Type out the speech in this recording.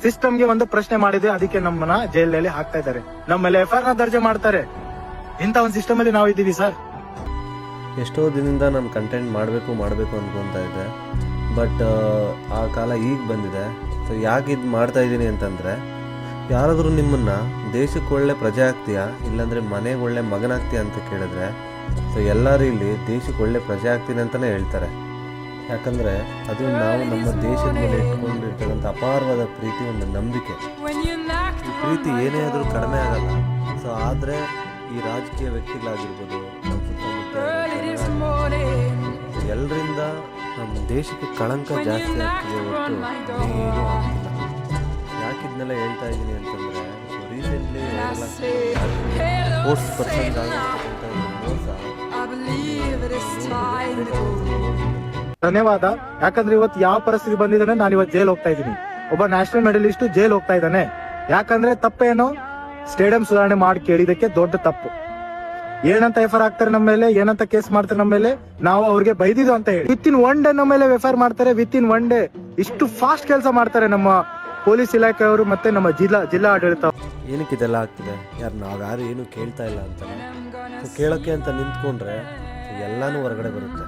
ಸಿಸ್ಟಮ್ಗೆ ಒಂದು ಪ್ರಶ್ನೆ ಮಾಡಿದೆ, ಅದಕ್ಕೆ ನಮ್ಮನ್ನ ಜೈಲಲ್ಲಿ ಹಾಕ್ತಾ ಇದ್ದಾರೆ, ನಮ್ಮ ಮೇಲೆ FIR ದರ್ಜೆ ಮಾಡ್ತಾರೆ. ಇಂತ ಒಂದು ಸಿಸ್ಟಮ್ ಅಲ್ಲಿ ನಾವು ಇದ್ದೀವಿ ಸರ್. ಎಷ್ಟೋ ದಿನದಿಂದ ನಾನು ಕಂಟೆಂಟ್ ಮಾಡಬೇಕು ಅನ್ಕೊತಾ ಇದ್ದೆ, ಬಟ್ ಆ ಕಾಲ ಈಗ ಬಂದಿದೆ. ಸೊ ಯಾಕೆ ಇದು ಮಾಡ್ತಾ ಇದ್ದೀನಿ ಅಂತಂದರೆ, ಯಾರಾದರೂ ನಿಮ್ಮನ್ನು ದೇಶಕ್ಕೆ ಒಳ್ಳೆ ಪ್ರಜೆ ಆಗ್ತೀಯಾ ಇಲ್ಲಾಂದರೆ ಮನೆಗೆ ಒಳ್ಳೆ ಮಗನಾಗ್ತೀಯಾ ಅಂತ ಕೇಳಿದ್ರೆ, ಸೊ ಎಲ್ಲರೂ ಇಲ್ಲಿ ದೇಶಕ್ಕೆ ಒಳ್ಳೆ ಪ್ರಜೆ ಆಗ್ತೀನಿ ಅಂತಲೇ ಹೇಳ್ತಾರೆ. ಯಾಕಂದರೆ ಅದು ನಾವು ನಮ್ಮ ದೇಶದ ಮೇಲೆ ಇಟ್ಕೊಂಡಿರ್ತಕ್ಕಂಥ ಅಪಾರವಾದ ಪ್ರೀತಿ, ಒಂದು ನಂಬಿಕೆ. ಈ ಪ್ರೀತಿ ಏನೇ ಆದರೂ ಕಡಿಮೆ ಆಗಲ್ಲ. ಸೊ ಆದರೆ ಈ ರಾಜಕೀಯ ವ್ಯಕ್ತಿಗಳಾಗಿರ್ಬೋದು, ನಮ್ಮ ಸುತ್ತಮುತ್ತ ಎಲ್ಲರಿಂದ ನಮ್ಮ ದೇಶಕ್ಕೆ ಕಳಂಕ ಜಾಸ್ತಿ ಆಗ್ತಿದೆ ಹೊರತು ಏನೂ ಆಗ್ತಿಲ್ಲ. ಯಾಕೆ ಇದನ್ನೆಲ್ಲ ಹೇಳ್ತಾ ಇದ್ದೀನಿ ಅಂತಂದರೆ, ರೀಸೆಂಟ್ಲಿ ಸ್ಪೋರ್ಟ್ಸ್ ಪರ್ಸನ್ಸ್ ಆಗಿರ್ತಕ್ಕಂಥ ಮೋಸ. ಧನ್ಯವಾದ. ಯಾಕಂದ್ರೆ ಇವತ್ತು ಯಾವ ಪರಿಸ್ಥಿತಿ ಬಂದಿದ್ದಾನೆ, ನಾನು ಇವತ್ತು ಜೈಲ್ ಹೋಗ್ತಾ ಇದ್ದೀನಿ. ಒಬ್ಬ ನ್ಯಾಷನಲ್ ಮೆಡಲಿಸ್ಟ್ ಜೈಲ್ ಹೋಗ್ತಾ ಇದ್ದಾನೆ. ಯಾಕಂದ್ರೆ ತಪ್ಪೇನು, ಸ್ಟೇಡಿಯಂ ಸುಧಾರಣೆ ಮಾಡಿ ಕೇಳಿದಕ್ಕೆ ದೊಡ್ಡ ತಪ್ಪು. ಏನಂತ FIR ಆಗ್ತಾರೆ ನಮ್ಮ ಮೇಲೆ, ಏನಂತ ಕೇಸ್ ಮಾಡ್ತಾರೆ ನಮ್ಮ ಮೇಲೆ, ನಾವು ಅವ್ರಿಗೆ ಬೈದಿದ್ದು ಅಂತ ಹೇಳಿ ವಿತ್ ಇನ್ 1 ಡೇ ನಮ್ಮ ಮೇಲೆ FIR ಮಾಡ್ತಾರೆ. ವಿತ್ ಇನ್ 1 ಡೇ ಇಷ್ಟು ಫಾಸ್ಟ್ ಕೆಲಸ ಮಾಡ್ತಾರೆ ನಮ್ಮ ಪೊಲೀಸ್ ಇಲಾಖೆಯವರು ಮತ್ತೆ ನಮ್ಮ ಜಿಲ್ಲಾ ಆಡಳಿತ. ಏನಕ್ಕೆ ಇದೆಲ್ಲ ಆಗ್ತಿದೆ, ನಾವ್ಯಾರು ಏನು ಕೇಳ್ತಾ ಇಲ್ಲ ಅಂತ. ಕೇಳೋಕ್ಕೆ ಅಂತ ನಿಂತ್ಕೊಂಡ್ರೆ ಎಲ್ಲಾನು ಹೊರಗಡೆ ಬರುತ್ತೆ.